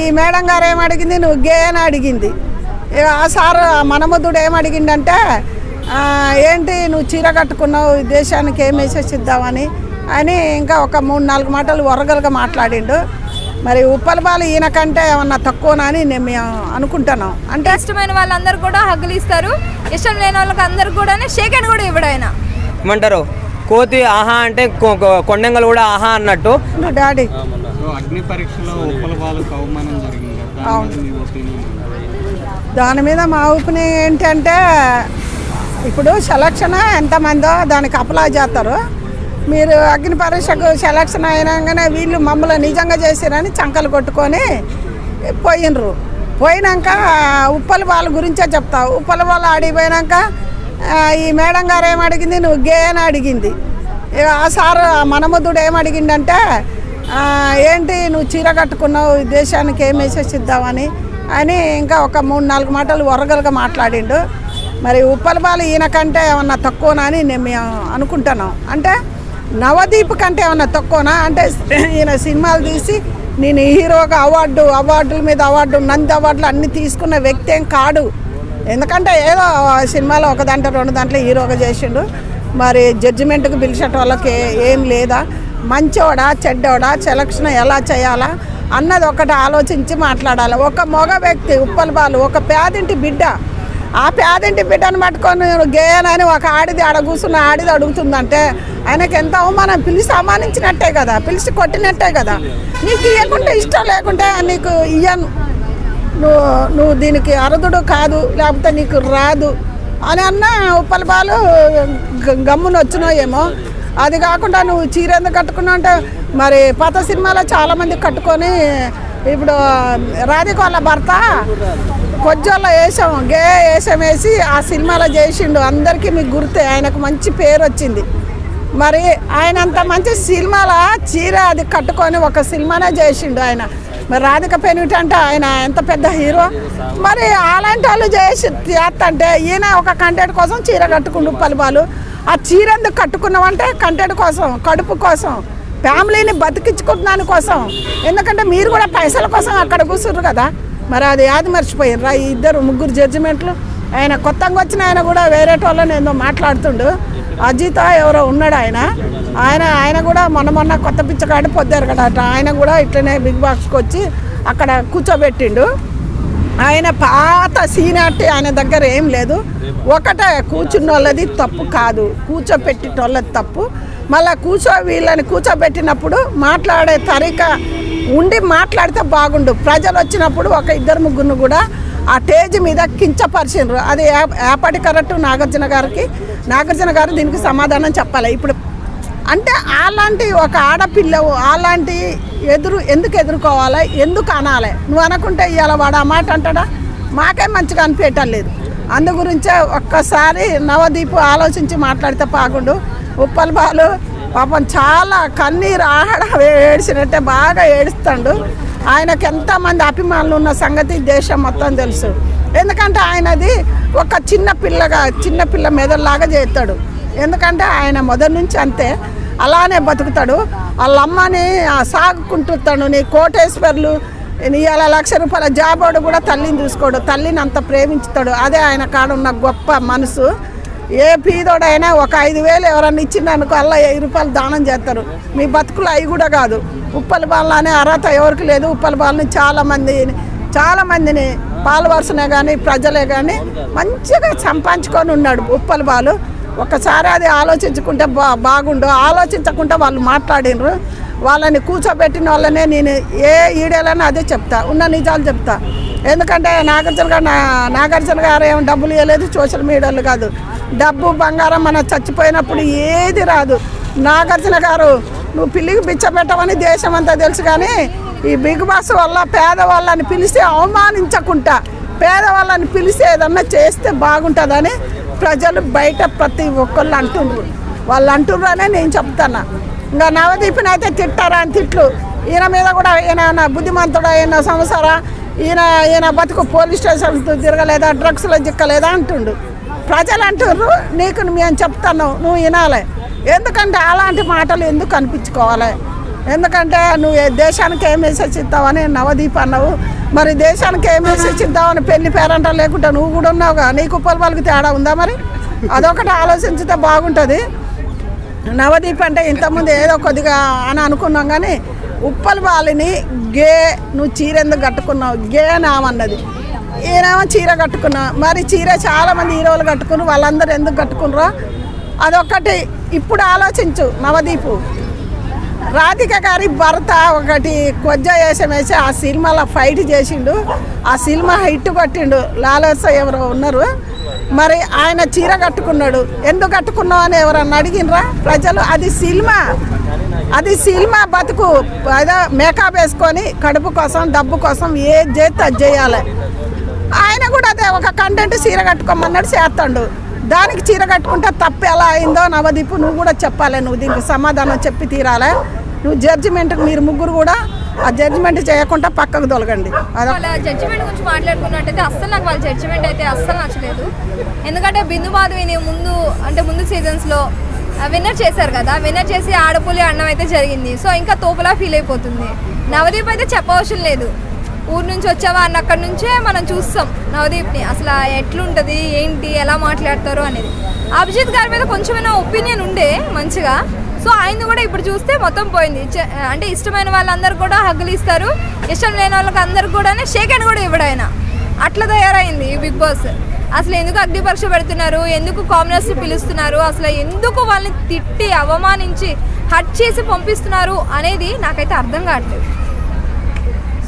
ఈ మేడం గారు ఏమడిగింది, నువ్వు గే అని అడిగింది. ఆ సార్ మనముద్దుడు ఏమడిగిందంటే, ఏంటి నువ్వు చీర కట్టుకున్నావు, దేశానికి ఏం మెసేజ్ ఇద్దామని అని ఇంకా ఒక 3-4 మాటలు వరగలుగా మాట్లాడిండు. మరి ఉప్పల్ బాలు ఈయన కంటే ఏమన్నా తక్కువనా అని మేము అనుకుంటున్నాం. అంటే ఇష్టమైన వాళ్ళందరూ కూడా హగ్గులు ఇస్తారు, ఇష్టం లేని వాళ్ళకి అందరు కూడా షేక్ హ్యాండ్ కూడా ఇవ్వడు ఆయన. ఏమంటారు, కోతి ఆహా అంటే కొండంగలు కూడా ఆహా అన్నట్టు. డాడీ అగ్ని పరీక్షలో ఉప్పల్ బాలుకు అవమానం జరిగింది, దాని మీద మా ఒపీనియన్ ఏంటంటే, ఇప్పుడు సెలక్షన్ ఎంతమందో దానికి అప్లై చేస్తారు. మీరు అగ్ని పరీక్షకు సెలక్షన్ అయినాకనే వీళ్ళు మమ్మల్ని నిజంగా చేసిరని చంకలు కొట్టుకొని పోయినరు. పోయినాక ఉప్పల్ బాలు గురించే చెప్తా. ఉప్పల్ బాలు ఆడిపోయినాక ఈ మేడం గారు ఏమడిగింది, నువ్వు గే అని అడిగింది. ఆ సార్ మనముద్దుడు ఏమడిగిందంటే, ఏంటి నువ్వు చీర కట్టుకున్నావు, దేశానికి ఏం మెసేజ్ ఇద్దామని అని ఇంకా ఒక 3-4 మాటలు వరగలుగా మాట్లాడిండు. మరి ఉప్పల్ బాలు ఈయన కంటే ఏమన్నా తక్కువనా అని మేము అనుకుంటున్నాం. అంటే నవదీప్ కంటే ఏమన్నా తక్కువనా అంటే, ఈయన సినిమాలు తీసి నేను హీరోగా అవార్డుల మీద అవార్డు, నంది అవార్డులు అన్నీ తీసుకున్న వ్యక్తి ఏం కాడు. ఎందుకంటే ఏదో సినిమాలో 1 దాంట్లో 2 దాంట్లో హీరోగా చేసిండు. మరి జడ్జిమెంట్కి పిలిచేట వాళ్ళకి ఏం లేదా, మంచోడా చెడ్డోడా, సెలక్షన్ ఎలా చేయాలా అన్నది ఒకటి ఆలోచించి మాట్లాడాలి. ఒక మగ వ్యక్తి ఉప్పల్ బాలు ఒక పేదింటి బిడ్డ, ఆ పేదింటి బిడ్డను పట్టుకొని గేయనని ఒక ఆడిది ఆడ కూర్చున్న ఆడిది అడుగుతుందంటే ఆయనకి ఎంత అవమానం. పిలిచి అవమానించినట్టే కదా, పిలిచి కొట్టినట్టే కదా. నీకు ఇవ్వకుంటే ఇష్టం లేకుంటే నీకు ఇయ్యను, నువ్వు దీనికి అర్హుడు కాదు, లేకపోతే నీకు రాదు అని అన్న ఉప్పల్ బాలు గమ్మున వచ్చినావు ఏమో. అది కాకుండా నువ్వు చీర ఎందుకు కట్టుకున్నావు అంటే, మరి పాత సినిమాలో చాలామంది కట్టుకొని, ఇప్పుడు రాధిక వాళ్ళ భర్త కొజ్జోళ్ళ వేషం గే వేషం వేసి ఆ సినిమాలో చేసిండు. అందరికీ మీకు గుర్తే, ఆయనకు మంచి పేరు వచ్చింది. మరి ఆయన అంత మంచి సినిమాల చీర అది కట్టుకొని ఒక సినిమానే చేసిండు ఆయన. మరి రాధిక పెనిమిటి అంటే ఆయన ఎంత పెద్ద హీరో. మరి అలాంటి వాళ్ళు చేస్తే ఈయన ఒక కంటెంట్ కోసం చీర కట్టుకుండు ఉప్పల్ బాలు. ఆ చీర ఎందుకు కట్టుకున్నామంటే కంటెంట్ కోసం, కడుపు కోసం, ఫ్యామిలీని బతికించుకుంటున్నాను కోసం. ఎందుకంటే మీరు కూడా పైసల కోసం అక్కడ కూర్చుర్రు కదా. మరి అది యాది మర్చిపోయినరా ఈ 2-3 జడ్జిమెంట్లు. ఆయన కొత్తగా వచ్చిన ఆయన కూడా వేరే వాళ్ళని ఏందో మాట్లాడుతుండు. అజిత ఎవరో ఉన్నాడు ఆయన కూడా మొన్న కొత్త పిచ్చకాడి పొద్దారు కదా, ఆయన కూడా ఇట్లనే బిగ్ బాస్కి వచ్చి అక్కడ కూర్చోబెట్టిండు. ఆయన పాత సీనియారిటీ ఆయన దగ్గర ఏం లేదు. ఒకటే కూర్చున్న వాళ్ళది తప్పు కాదు, కూర్చోబెట్టేటోళ్ళది తప్పు. మళ్ళీ వీళ్ళని కూర్చోబెట్టినప్పుడు మాట్లాడే తరీక ఉండి మాట్లాడితే బాగుండు. ప్రజలు వచ్చినప్పుడు ఒక 2-3 కూడా ఆ స్టేజ్ మీద కించపరిచిండ్రు. అది ఏపటి కరెక్ట్ నాగార్జున గారు దీనికి సమాధానం చెప్పాలి. ఇప్పుడు అంటే అలాంటి ఒక ఆడపిల్ల అలాంటి ఎందుకు ఎదుర్కోవాలి, ఎందుకు అనాలి? నువ్వు అనుకుంటే ఇవాళ వాడు ఆ మాట అంటాడా? మాకే మంచిగా అనిపించటం లేదు. అందు గురించే ఒక్కసారి నవదీప్ ఆలోచించి మాట్లాడితే బాగుండు. ఉప్పల్ బాలు పాపం చాలా కన్నీరు ఏడ్చినట్టే బాగా ఏడుస్తాడు. ఆయనకు ఎంతమంది అభిమానులు ఉన్న సంగతి దేశం మొత్తం తెలుసు. ఎందుకంటే ఆయనది ఒక చిన్న పిల్ల మెదడులాగా చేస్తాడు. ఎందుకంటే ఆయన మొదటి నుంచి అంతే అలానే బతుకుతాడు. వాళ్ళ అమ్మని సాగుకుంటుతాడు. నీ కోటేశ్వర్లు నీ అలా ₹1,00,000 జాబోడు కూడా తల్లిని చూసుకోడు, తల్లిని అంత ప్రేమించుతాడు. అదే ఆయన కాడున్న గొప్ప మనసు. ఏ పీదోడైనా ఒక 5,000 ఎవరన్నా ఇచ్చిందనుకో అలా ₹1000 దానం చేస్తారు. మీ బతుకులు అవి కూడా కాదు. ఉప్పల్ బాలు అనే అర్హత ఎవరికి లేదు. ఉప్పల్ బాలుని చాలా మందిని పాల్వర్సనే కానీ ప్రజలే కానీ మంచిగా సంపాదించుకొని ఉన్నాడు ఉప్పల్ బాలు. ఒకసారి అది ఆలోచించుకుంటే బాగుండు. ఆలోచించకుండా వాళ్ళు మాట్లాడినరు. వాళ్ళని కూర్చోబెట్టిన నేను ఏ ఈడేలని అదే చెప్తా, ఉన్న నిజాలు చెప్తా. ఎందుకంటే నాగార్జున గారు ఏం డబ్బులు ఇవ్వలేదు, సోషల్ మీడియాలు కాదు. డబ్బు బంగారం మనం చచ్చిపోయినప్పుడు ఏది రాదు. నాగార్జున గారు నువ్వు పిల్లికి బిచ్చబెట్టమని దేశం అంతా తెలుసు. కానీ ఈ బిగ్ బాస్ వల్ల పేదవాళ్ళని పిలిచి అవమానించకుండా పేదవాళ్ళని పిలిచి ఏదన్నా చేస్తే బాగుంటుందని ప్రజలు బయట ప్రతి ఒక్కళ్ళు అంటుండ్రు. వాళ్ళు అంటుర్రనే నేను చెప్తాను. ఇంకా నవదీప్ని అయితే తిట్టారా అని తిట్లు. ఈయన మీద కూడా ఈయన బుద్ధిమంతుడా, ఈయన సంవత్సరా, ఈయన బతుకు పోలీస్ స్టేషన్ తిరగలేదా, డ్రగ్స్లో చిక్కలేదా అంటుండు. ప్రజలు అంటుర్రు. నీకు మేము చెప్తాను, నువ్వు వినాలి. ఎందుకంటే అలాంటి మాటలు ఎందుకు అనిపించుకోవాలి? ఎందుకంటే నువ్వు దేశానికి ఏం మెసేజ్ ఇస్తావని నవదీప్ అన్నావు. మరి దేశానికి ఏం మెసేజ్ ఇద్దామని పెళ్లి పేరంట లేకుండా నువ్వు కూడా ఉన్నావుగా, నీకు ఉప్పల వాళ్ళకి తేడా ఉందా? మరి అదొకటి ఆలోచించితే బాగుంటుంది. నవదీప్ అంటే ఇంతకుముందు ఏదో కొద్దిగా అని అనుకున్నాం, కానీ ఉప్పల బాలిని గే నువ్వు చీర ఎందుకు కట్టుకున్నావు గే నామన్నది. ఈయనేమో చీర కట్టుకున్నా. మరి చీర చాలామంది హీరోలు కట్టుకుని వాళ్ళందరూ ఎందుకు కట్టుకున్నారో అదొక్కటి ఇప్పుడు ఆలోచించు. నవదీపు రాధిక గారి భర్త ఒకటి కొజ్జ వేసి ఆ సినిమాలో ఫైట్ చేసిండు, ఆ సినిమా హిట్ కొట్టిండు. లాలస ఎవరో ఉన్నారు, మరి ఆయన చీర కట్టుకున్నాడు. ఎందుకు కట్టుకున్నావు అని ఎవరన్నా అడిగినరా ప్రజలు? అది సినిమా బతుకు. ఏదో మేకప్ వేసుకొని కడుపు కోసం డబ్బు కోసం ఏది చేస్తే అది చేయాలి. ఆయన కూడా అదే ఒక కంటెంట్ చీర కట్టుకోమన్నాడు, చేస్తాడు. దానికి చీర కట్టుకుంటే తప్పు ఎలా అయిందో నవదీపు నువ్వు కూడా చెప్పాలి. నువ్వు దీనికి సమాధానం చెప్పి తీరాలి. నువ్వు జడ్జిమెంట్కి మీరు ముగ్గురు కూడా ఆ జడ్జిమెంట్ చేయకుండా పక్కకు తొలగండి. వాళ్ళ జడ్జిమెంట్ గురించి మాట్లాడుకున్నట్టయితే అస్సలు నాకు వాళ్ళ జడ్జిమెంట్ అయితే అస్సలు నచ్చలేదు. ఎందుకంటే బిందు మాధవిని ముందు సీజన్స్లో విన్నర్ చేశారు కదా, విన్నర్ చేసి ఆడపులి అన్నం అయితే జరిగింది. సో ఇంకా తోపులా ఫీల్ అయిపోతుంది. నవదీప్ అయితే చెప్పవసరం లేదు, ఊరు నుంచి వచ్చావా అన్న అక్కడి నుంచే మనం చూస్తాం నవదీప్ని. అసలు ఎట్లుంటుంది ఏంటి ఎలా మాట్లాడతారు అనేది. అభిజిత్ గారి మీద కొంచెమైనా ఒపీనియన్ ఉండే మంచిగా. సో ఆయన కూడా ఇప్పుడు చూస్తే మొత్తం పోయింది. అంటే ఇష్టమైన వాళ్ళందరూ కూడా హగ్గులు ఇస్తారు, ఇష్టం లేని వాళ్ళకి అందరు కూడా షేక్ హ్యాండ్ కూడా ఇవ్వడు ఆయన. అట్లా తయారైంది బిగ్ బాస్. అసలు ఎందుకు అగ్ని పరీక్ష పెడుతున్నారు, ఎందుకు కామనర్స్ని పిలుస్తున్నారు, అసలు ఎందుకు వాళ్ళని తిట్టి అవమానించి హట్ చేసి పంపిస్తున్నారు అనేది నాకైతే అర్థం కావట్లేదు.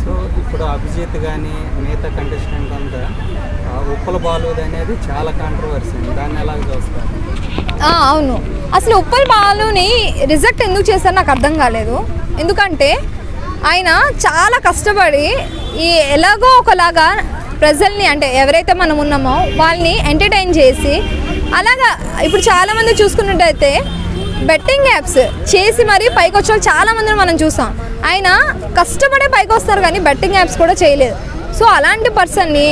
సో ఇప్పుడు అభిజిత్ కానీ మిగతా కంటెస్టెంట్ అంతా ఉప్పల బాలుది అనేది చాలా కాంట్రవర్సీ, దాన్ని ఎలా చూస్తారు? అవును, అసలు ఉప్పల్ బాలుని రిజెక్ట్ ఎందుకు చేశారు నాకు అర్థం కాలేదు. ఎందుకంటే ఆయన చాలా కష్టపడి ఎలాగో ఒకలాగా ప్రజల్ని, అంటే ఎవరైతే మనం ఉన్నామో వాళ్ళని ఎంటర్టైన్ చేసి, అలాగా ఇప్పుడు చాలామంది చూసుకున్నట్టయితే బెట్టింగ్ యాప్స్ చేసి మరీ పైకి వచ్చే వాళ్ళు చాలామందిని మనం చూసాం. ఆయన కష్టపడే పైకి వస్తారు కానీ బెట్టింగ్ యాప్స్ కూడా చేయలేదు. సో అలాంటి పర్సన్ని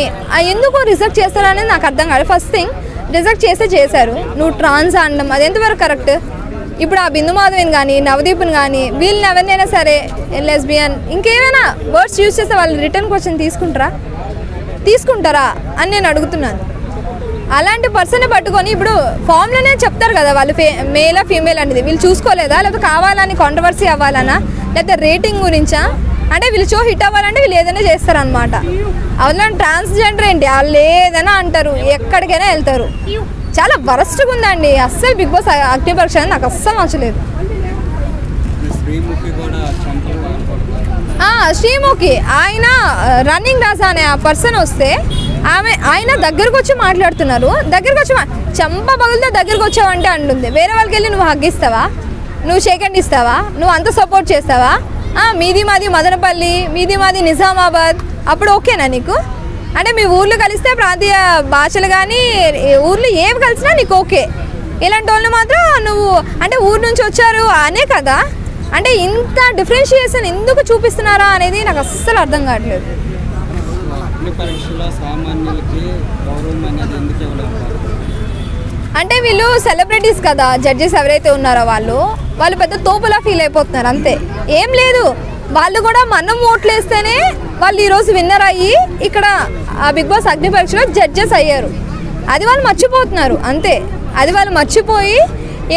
ఎందుకు రిజెక్ట్ చేస్తారనేది నాకు అర్థం కాదు. ఫస్ట్ థింగ్, రిజెక్ట్ చేశారు. నువ్వు ట్రాన్స్ అనడం అది ఎంతవరకు కరెక్ట్? ఇప్పుడు ఆ బిందు మాధవిని కానీ నవదీప్ని కానీ వీళ్ళని ఎవరినైనా సరే లెస్బియన్ ఇంకేమైనా వర్డ్స్ యూజ్ చేస్తే వాళ్ళు రిటర్న్ క్వశ్చన్ తీసుకుంటారా అని నేను అడుగుతున్నాను. అలాంటి పర్సన్ని పట్టుకొని ఇప్పుడు ఫామ్లోనే చెప్తారు కదా వాళ్ళు మేలా ఫీమేల్ అనేది. వీళ్ళు చూసుకోలేదా, లేకపోతే కావాలని కాంట్రవర్సీ అవ్వాలనా, లేకపోతే రేటింగ్ గురించా? అంటే వీళ్ళు షో హిట్ అవ్వాలంటే వీళ్ళు ఏదైనా చేస్తారనమాట. అవునా, ట్రాన్స్జెండర్ ఏంటి వాళ్ళు ఏదైనా అంటారు, ఎక్కడికైనా వెళ్తారు. చాలా వరస్ట్గా ఉందండి అస్సలు బిగ్ బాస్ అగ్ని పరీక్ష అనేది నాకు అస్సలు నచ్చలేదు. శ్రీముఖి ఆయన రన్నింగ్ రాజా అనే ఆ పర్సన్ వస్తే ఆయన దగ్గరకు వచ్చి మాట్లాడుతున్నారు. దగ్గరకు వచ్చి చంప పగులతో దగ్గరకు వచ్చావంటే అంటుంది. వేరే వాళ్ళకి వెళ్ళి నువ్వు హగ్గిస్తావా, నువ్వు షేక్ హ్యాండ్ ఇస్తావా, నువ్వు అంత సపోర్ట్ చేస్తావా? మీది మాది మదనపల్లి, మీది మాది నిజామాబాద్, అప్పుడు ఓకేనా నీకు? అంటే మీ ఊర్లు కలిస్తే ప్రాంతీయ భాషలు కానీ ఊర్లు ఏవి కలిసినా నీకు ఓకే. ఇలాంటి వాళ్ళు మాత్రం నువ్వు అంటే ఊరు నుంచి వచ్చారు అనే కదా. అంటే ఇంత డిఫరెన్షియేషన్ ఎందుకు చూపిస్తున్నారా అనేది నాకు అస్సలు అర్థం కావట్లేదు. అంటే వీళ్ళు సెలబ్రిటీస్ కదా, జడ్జెస్ ఎవరైతే ఉన్నారో వాళ్ళు పెద్ద తోపులా ఫీల్ అయిపోతున్నారు అంతే, ఏం లేదు. వాళ్ళు కూడా మనం ఓట్లు వేస్తేనే వాళ్ళు ఈరోజు విన్నర్ అయ్యి ఇక్కడ ఆ బిగ్ బాస్ అగ్ని పరీక్షలో జడ్జెస్ అయ్యారు. అది వాళ్ళు మర్చిపోతున్నారు అంతే. అది వాళ్ళు మర్చిపోయి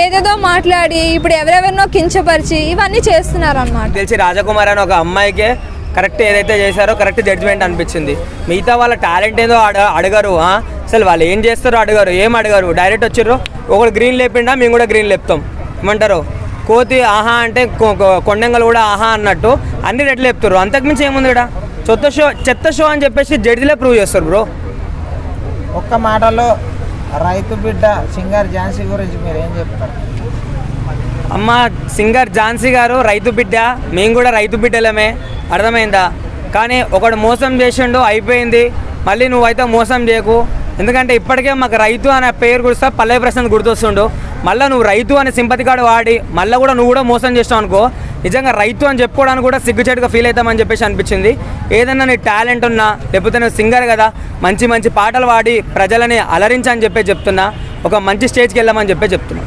ఏదేదో మాట్లాడి ఇప్పుడు ఎవరెవరినో కించపరిచి ఇవన్నీ చేస్తున్నారు అన్నమాట. తెలిసి రాజకుమార్ అని ఒక అమ్మాయికే కరెక్ట్ ఏదైతే చేశారో కరెక్ట్ జడ్జిమెంట్ అనిపించింది. మిగతా వాళ్ళ టాలెంట్ ఏదో అడగరు, అసలు వాళ్ళు ఏం చేస్తారో అడగరు, ఏం అడగరు. డైరెక్ట్ వచ్చారు, ఒకడు గ్రీన్ లేపిండా మేము కూడా గ్రీన్ లేపుతాం. ఏమంటారు, కోతి ఆహా అంటే కొండంగలు కూడా ఆహా అన్నట్టు అన్ని రెట్లు లేపుతారు. అంతకుమించి ఏముంది ఇక్కడ? చెత్త షో అని చెప్పేసి జడ్జిలే ప్రూవ్ చేస్తారు బ్రో. ఒక్క మాటలో రైతు బిడ్డ సింగర్ ఝాన్సీ గురించి మీరు ఏం చెప్తారు? అమ్మ, సింగర్ ఝాన్సీ గారు రైతు బిడ్డ, మేము కూడా రైతు బిడ్డలమే, అర్థమైందా? కానీ ఒకడు మోసం చేసిండు, అయిపోయింది. మళ్ళీ నువ్వైతే మోసం చేయకు. ఎందుకంటే ఇప్పటికే మాకు రైతు అనే పేరు గుర్తా పల్లవి ప్రశాంత్ గుర్తొస్తుండు. మళ్ళీ నువ్వు రైతు అనే సింపతి కార్డు వాడి మళ్ళీ కూడా నువ్వు కూడా మోసం చేస్తావు అనుకో, నిజంగా రైతు అని చెప్పుకోవడానికి కూడా సిగ్గుచేటుగా ఫీల్ అవుతామని చెప్పేసి అనిపించింది. ఏదన్నా నీ టాలెంట్ ఉన్నా, లేకపోతే నువ్వు సింగర్ కదా, మంచి మంచి పాటలు పాడి ప్రజలని అలరించని చెప్పి చెప్తున్నా, ఒక మంచి స్టేజ్కి వెళ్ళామని చెప్పి చెప్తున్నా.